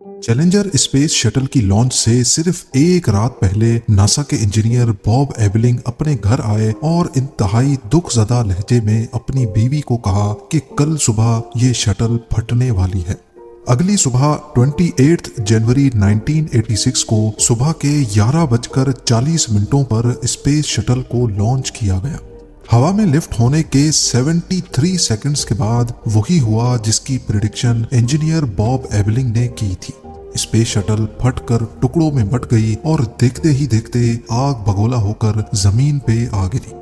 Challenger space shuttle की launch से सिर्फ एक रात पहले नासा के इंजीनियर बॉब एबलिंग अपने घर आए और इंतहाई दुखजदा लहजे में अपनी बीवी को कहा कि कल सुबह ये शटल फटने वाली है। अगली सुबह 28 जनवरी 1986 को सुबह के 11:40 पर स्पेस शटल को लॉन्च किया गया। हवा में लिफ्ट होने के 73 सेकंड्स के बाद वही हुआ जिसकी प्रिडिक्शन इंजीनियर बॉब एबलिंग ने की थी। स्पेस शटल फटकर टुकड़ों में बट गई और देखते ही देखते आग बगोला होकर जमीन पे आ गिरी।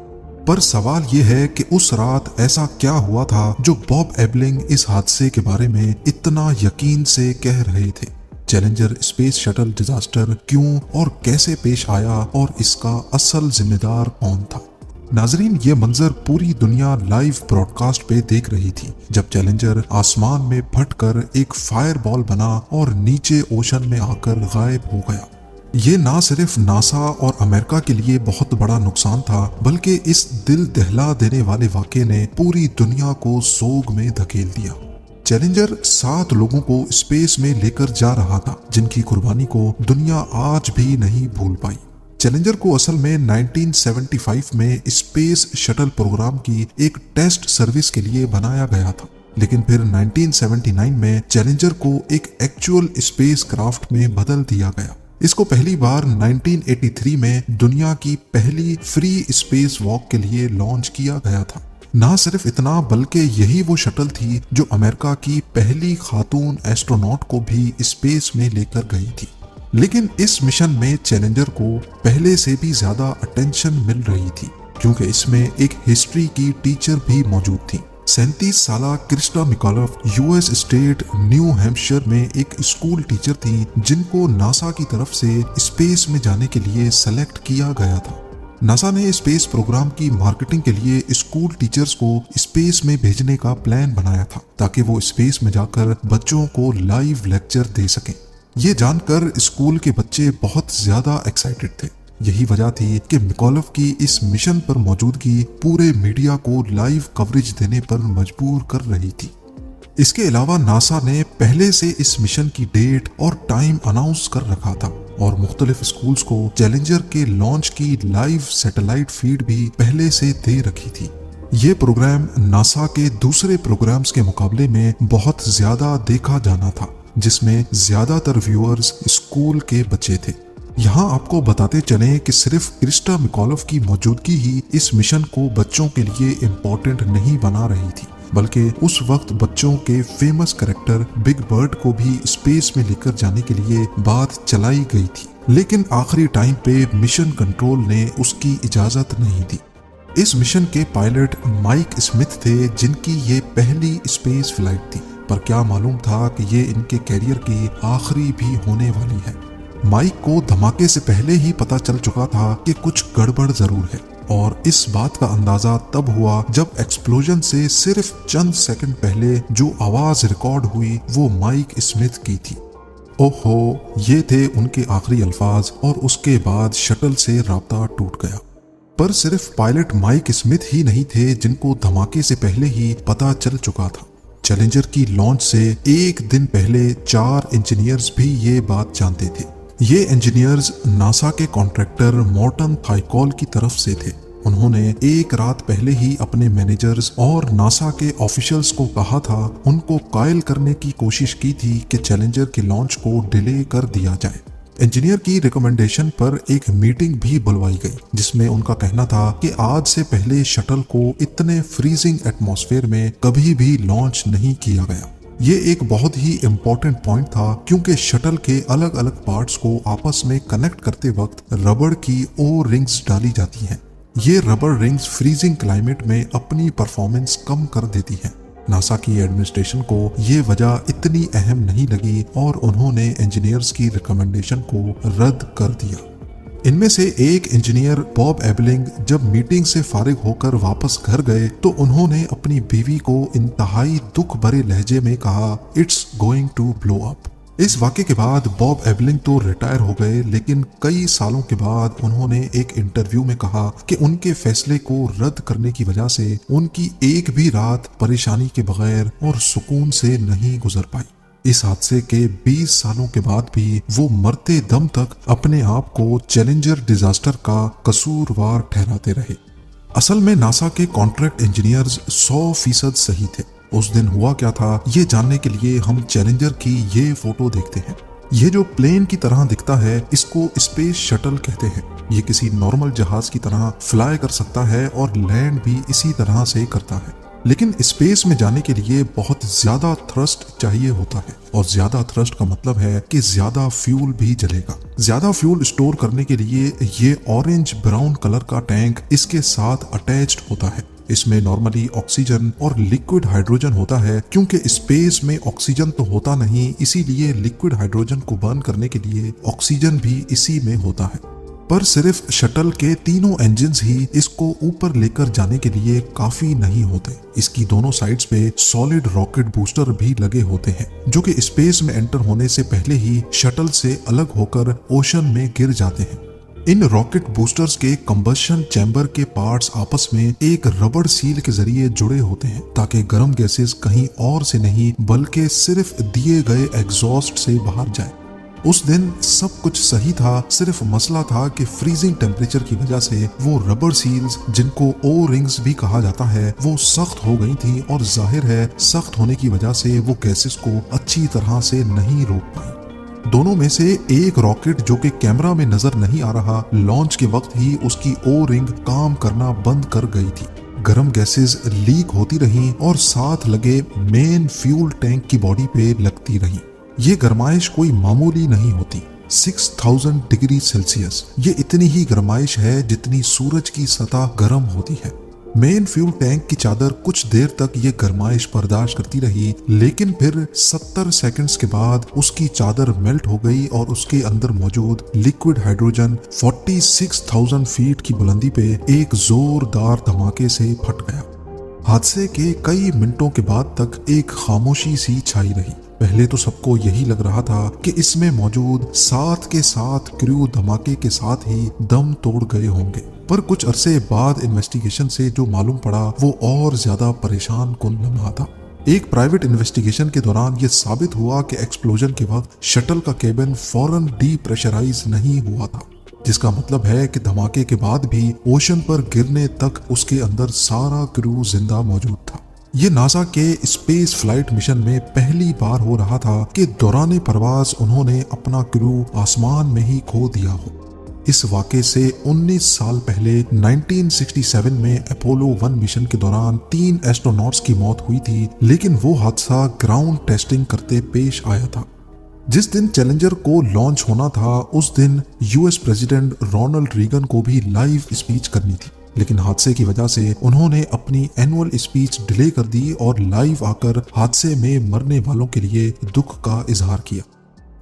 पर सवाल यह है कि उस रात ऐसा क्या हुआ था जो बॉब एबलिंग इस हादसे के बारे में इतना यकीन से कह रहे थे। चैलेंजर स्पेस शटल डिजास्टर क्यों और कैसे पेश आया और इसका असल जिम्मेदार कौन था? नाजरीन, ये मंजर पूरी दुनिया लाइव ब्रॉडकास्ट पे देख रही थी जब चैलेंजर आसमान में फटकर एक फायर बॉल बना और नीचे ओशन में आकर गायब हो गया। ये ना सिर्फ नासा और अमेरिका के लिए बहुत बड़ा नुकसान था, बल्कि इस दिल दहला देने वाले वाक़े ने पूरी दुनिया को सोग में धकेल दिया। चैलेंजर 7 लोगों को स्पेस में लेकर जा रहा था, जिनकी कुर्बानी को दुनिया आज भी नहीं भूल पाई। चैलेंजर को असल में 1975 में स्पेस शटल प्रोग्राम की एक टेस्ट सर्विस के लिए बनाया गया था, लेकिन फिर 1979 में चैलेंजर को एक एक्चुअल स्पेस क्राफ्ट में बदल दिया गया। इसको पहली बार 1983 में दुनिया की पहली फ्री स्पेस वॉक के लिए लॉन्च किया गया था। ना सिर्फ इतना, बल्कि यही वो शटल थी जो अमेरिका की पहली खातून एस्ट्रोनॉट को भी स्पेस में लेकर गई थी। लेकिन इस मिशन में चैलेंजर को पहले से भी ज्यादा अटेंशन मिल रही थी, क्योंकि इसमें एक हिस्ट्री की टीचर भी मौजूद थी। 37 साला Krista Mikoloff US state New Hampshire में एक स्कूल टीचर थी, जिनको नासा की तरफ से स्पेस में जाने के लिए सेलेक्ट किया गया था। नासा ने स्पेस प्रोग्राम की मार्केटिंग के लिए स्कूल टीचर्स को स्पेस में भेजने का प्लान बनाया था, ताकि वो स्पेस में जाकर बच्चों को लाइव लेक्चर दे सकें। ये जानकर स्कूल के बच्चे बहुत ज्यादा एक्साइटेड थे। यही वजह थी कि मिकोलोफ की इस मिशन पर मौजूदगी पूरे मीडिया को लाइव कवरेज देने पर मजबूर कर रही थी। इसके अलावा नासा ने पहले से इस मिशन की डेट और टाइम अनाउंस कर रखा था और मुख्तलिफ स्कूल्स को चैलेंजर के लॉन्च की लाइव सैटेलाइट फीड भी पहले से दे रखी थी। ये प्रोग्राम नासा के दूसरे प्रोग्राम्स के मुकाबले में बहुत ज्यादा देखा जाना था, जिसमें ज्यादातर व्यूअर्स स्कूल के बच्चे थे। यहाँ आपको बताते चलें कि सिर्फ क्रिस्टा मिकोलोफ की मौजूदगी ही इस मिशन को बच्चों के लिए इम्पोर्टेंट नहीं बना रही थी, बल्कि उस वक्त बच्चों के फेमस कैरेक्टर बिग बर्ड को भी स्पेस में लेकर जाने के लिए बात चलाई गई थी। लेकिन आखिरी टाइम पे मिशन कंट्रोल ने उसकी इजाजत नहीं दी। इस मिशन के पायलट माइक स्मिथ थे, जिनकी ये पहली स्पेस फ्लाइट थी, पर क्या मालूम था कि ये इनके कैरियर की आखिरी भी होने वाली है। माइक को धमाके से पहले ही पता चल चुका था कि कुछ गड़बड़ जरूर है, और इस बात का अंदाजा तब हुआ जब एक्सप्लोजन से सिर्फ चंद सेकंड पहले जो आवाज रिकॉर्ड हुई वो माइक स्मिथ की थी। ओहो, ये थे उनके आखिरी अल्फाज, और उसके बाद शटल से राब्ता टूट गया। पर सिर्फ पायलट माइक स्मिथ ही नहीं थे जिनको धमाके से पहले ही पता चल चुका था। चैलेंजर की लॉन्च से एक दिन पहले 4 इंजीनियर्स भी ये बात जानते थे। ये इंजीनियर्स नासा के कॉन्ट्रैक्टर मॉर्टन थाइकॉल की तरफ से थे। उन्होंने एक रात पहले ही अपने मैनेजर्स और नासा के ऑफिशियल्स को कहा था, उनको कायल करने की कोशिश की थी कि चैलेंजर के लॉन्च को डिले कर दिया जाए। इंजीनियर की रिकमेंडेशन पर एक मीटिंग भी बुलवाई गई, जिसमें उनका कहना था कि आज से पहले शटल को इतने फ्रीजिंग एटमॉस्फेयर में कभी भी लॉन्च नहीं किया गया। ये एक बहुत ही इम्पोर्टेंट पॉइंट था, क्योंकि शटल के अलग अलग पार्ट्स को आपस में कनेक्ट करते वक्त रबड़ की ओ रिंग्स डाली जाती हैं। ये रबड़ रिंग्स फ्रीजिंग क्लाइमेट में अपनी परफॉर्मेंस कम कर देती हैं। नासा की एडमिनिस्ट्रेशन को ये वजह इतनी अहम नहीं लगी और उन्होंने इंजीनियर्स की रिकमेंडेशन को रद्द कर दिया। इनमें से एक इंजीनियर बॉब एबलिंग जब मीटिंग से फारिग होकर वापस घर गए तो उन्होंने अपनी बीवी को इंतहाई दुख भरे लहजे में कहा, it's going to blow up. इस वाक़े के बाद बॉब एबलिंग तो रिटायर हो गए, लेकिन कई सालों के बाद उन्होंने एक इंटरव्यू में कहा कि उनके फैसले को रद्द करने की वजह से उनकी एक भी रात परेशानी के बगैर और सुकून से नहीं गुजर पाई। इस हादसे के 20 सालों के बाद भी वो मरते दम तक अपने आप को चैलेंजर डिजास्टर का कसूरवार ठहराते रहे। असल में नासा के कॉन्ट्रैक्ट इंजीनियर्स 100% सही थे। उस दिन हुआ क्या था, ये जानने के लिए हम चैलेंजर की ये फोटो देखते हैं। ये जो प्लेन की तरह दिखता है, इसको स्पेस शटल कहते हैं। ये किसी नॉर्मल जहाज की तरह फ्लाई कर सकता है और लैंड भी इसी तरह से करता है, लेकिन स्पेस में जाने के लिए बहुत ज्यादा थ्रस्ट चाहिए होता है। और ज्यादा थ्रस्ट का मतलब है कि ज्यादा फ्यूल भी जलेगा। ज्यादा फ्यूल स्टोर करने के लिए ये ऑरेंज ब्राउन कलर का टैंक इसके साथ अटैच्ड होता है। इसमें नॉर्मली ऑक्सीजन और लिक्विड हाइड्रोजन होता है। क्योंकि स्पेस में ऑक्सीजन तो होता नहीं, इसीलिए लिक्विड हाइड्रोजन को बर्न करने के लिए ऑक्सीजन भी इसी में होता है। पर सिर्फ शटल के तीनों इंजन्स ही इसको ऊपर लेकर जाने के लिए काफी नहीं होते। इसकी दोनों साइड्स पे सॉलिड रॉकेट बूस्टर भी लगे होते हैं, जो कि स्पेस में एंटर होने से पहले ही शटल से अलग होकर ओशन में गिर जाते हैं। इन रॉकेट बूस्टर्स के कंबशन चैम्बर के पार्ट्स आपस में एक रबड़ सील के जरिए जुड़े होते हैं, ताकि गर्म गैसेस कहीं और से नहीं बल्कि सिर्फ दिए गए एग्जॉस्ट से बाहर जाए। उस दिन सब कुछ सही था, सिर्फ मसला था कि फ्रीजिंग टेम्परेचर की वजह से वो रबर सील्स, जिनको ओ रिंग्स भी कहा जाता है, वो सख्त हो गई थी। और जाहिर है सख्त होने की वजह से वो गैसेस को अच्छी तरह से नहीं रोक पाई। दोनों में से एक रॉकेट, जो कि कैमरा में नजर नहीं आ रहा, लॉन्च के वक्त ही उसकी ओ रिंग काम करना बंद कर गई थी। गर्म गैसेस लीक होती रहीं और साथ लगे मेन फ्यूल टैंक की बॉडी पे लगती रहीं। ये गर्माइश कोई मामूली नहीं होती। 6000 डिग्री सेल्सियस, ये इतनी ही गर्माइश है जितनी सूरज की सतह गर्म होती है। मेन फ्यूल टैंक की चादर कुछ देर तक ये गर्माइश बर्दाश्त करती रही, लेकिन फिर 70 सेकंड्स के बाद उसकी चादर मेल्ट हो गई और उसके अंदर मौजूद लिक्विड हाइड्रोजन 46,000 फीट की बुलंदी पे एक जोरदार धमाके से फट गया। हादसे के कई मिनटों के बाद तक एक खामोशी सी छाई रही। पहले तो सबको यही लग रहा था कि इसमें मौजूद 7 के 7 क्रू धमाके के साथ ही दम तोड़ गए होंगे, पर कुछ अरसे बाद इन्वेस्टिगेशन से जो मालूम पड़ा वो और ज्यादा परेशान कुन लम्हा था। एक प्राइवेट इन्वेस्टिगेशन के दौरान ये साबित हुआ कि एक्सप्लोजन के वक्त शटल का केबिन फौरन डीप्रेशराइज नहीं हुआ था, जिसका मतलब है कि धमाके के बाद भी ओशन पर गिरने तक उसके अंदर सारा क्रू जिंदा मौजूद था। ये नासा के स्पेस फ्लाइट मिशन में पहली बार हो रहा था कि दौरान परवाज उन्होंने अपना क्रू आसमान में ही खो दिया हो। इस वाक़े से 19 साल पहले 1967 में अपोलो 1 मिशन के दौरान 3 एस्ट्रोनॉट्स की मौत हुई थी, लेकिन वो हादसा ग्राउंड टेस्टिंग करते पेश आया था। जिस दिन चैलेंजर को लॉन्च होना था, उस दिन यूएस प्रेसिडेंट रोनाल्ड रीगन को भी लाइव स्पीच करनी थी, लेकिन हादसे की वजह से उन्होंने अपनी एनुअल स्पीच डिले कर दी और लाइव आकर हादसे में मरने वालों के लिए दुख का इजहार किया।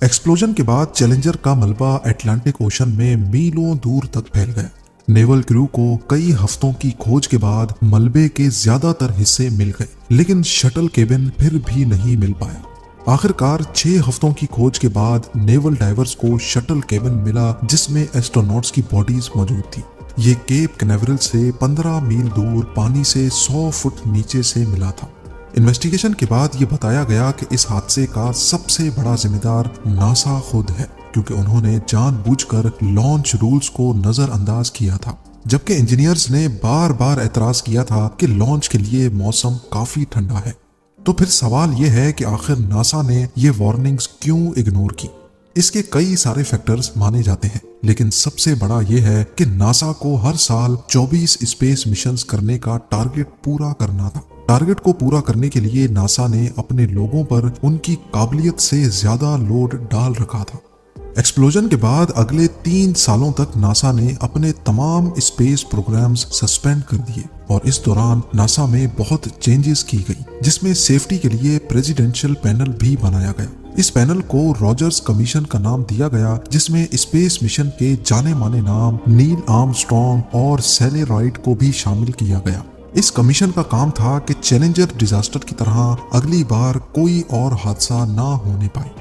एक्सप्लोजन के बाद चैलेंजर का मलबा अटलांटिक ओशन में मीलों दूर तक फैल गया। नेवल क्रू को कई हफ्तों की खोज के बाद मलबे के ज्यादातर हिस्से मिल गए, लेकिन शटल केबिन फिर भी नहीं मिल पाया। आखिरकार 6 हफ्तों की खोज के बाद नेवल डाइवर्स को शटल केबिन मिला, जिसमें एस्ट्रोनॉट्स की बॉडीज मौजूद थी। ये केप कैनावरल से 15 मील दूर पानी से 100 फुट नीचे से मिला था। इन्वेस्टिगेशन के बाद ये बताया गया कि इस हादसे का सबसे बड़ा जिम्मेदार नासा खुद है, क्योंकि उन्होंने जानबूझकर लॉन्च रूल्स को नजरअंदाज किया था, जबकि इंजीनियर्स ने बार बार एतराज किया था कि लॉन्च के लिए मौसम काफी ठंडा है। तो फिर सवाल ये है कि आखिर नासा ने ये वार्निंग्स क्यों इग्नोर की। इसके कई सारे फैक्टर्स माने जाते हैं, लेकिन सबसे बड़ा ये है कि नासा को हर साल 24 स्पेस मिशंस करने का टारगेट पूरा करना था। टारगेट को पूरा करने के लिए नासा ने अपने लोगों पर उनकी काबिलियत से ज्यादा लोड डाल रखा था। एक्सप्लोजन के बाद अगले 3 सालों तक नासा ने अपने तमाम स्पेस प्रोग्राम्स सस्पेंड कर दिए और इस दौरान नासा में बहुत चेंजेस की गई, जिसमें सेफ्टी के लिए प्रेसिडेंशियल पैनल भी बनाया गया। इस पैनल को रॉजर्स कमीशन का नाम दिया गया, जिसमें स्पेस मिशन के जाने माने नाम नील आर्मस्ट्रॉन्ग और सैली राइड को भी शामिल किया गया। इस कमीशन का काम था कि चैलेंजर डिजास्टर की तरह अगली बार कोई और हादसा ना होने पाए।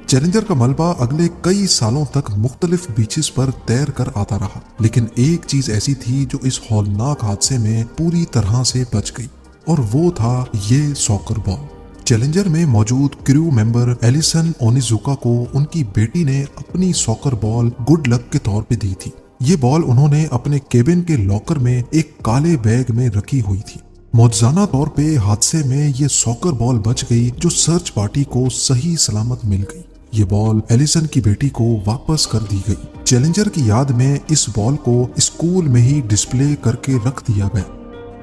चैलेंजर का मलबा अगले कई सालों तक मुख्तलिफ बीचेस पर तैर कर आता रहा, लेकिन एक चीज ऐसी थी जो इस हौलनाक हादसे में पूरी तरह से बच गई, और वो था ये सॉकर बॉल। चैलेंजर में मौजूद क्रू मेंबर एलिसन ओनिजुका को उनकी बेटी ने अपनी सॉकर बॉल गुड लक के तौर पे दी थी। ये बॉल उन्होंने अपने केबिन के लॉकर में एक काले बैग में रखी हुई थी। मौजूदा तौर पे हादसे में ये सॉकर बॉल बच गई जो सर्च पार्टी को सही सलामत मिल गई। ये बॉल एलिसन की बेटी को वापस कर दी गई। चैलेंजर की याद में इस बॉल को स्कूल में ही डिस्प्ले करके रख दिया गया।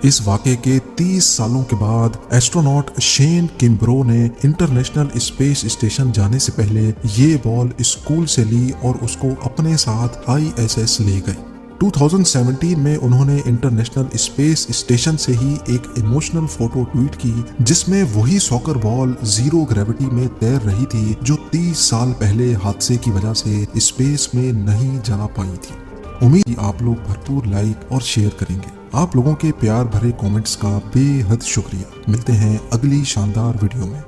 इस वाक़े के 30 सालों के बाद एस्ट्रोनॉट शेन किम्ब्रो ने इंटरनेशनल स्पेस स्टेशन जाने से पहले ये बॉल स्कूल से ली और उसको अपने साथ ISS ले गए। 2017 में उन्होंने इंटरनेशनल स्पेस स्टेशन से ही एक इमोशनल फोटो ट्वीट की जिसमें वही सॉकर बॉल जीरो ग्रेविटी में तैर रही थी जो 30 साल पहले हादसे की वजह से स्पेस में नहीं जा पाई थी। उम्मीद आप लोग भरपूर लाइक और शेयर करेंगे। आप लोगों के प्यार भरे कमेंट्स का बेहद शुक्रिया। मिलते हैं अगली शानदार वीडियो में।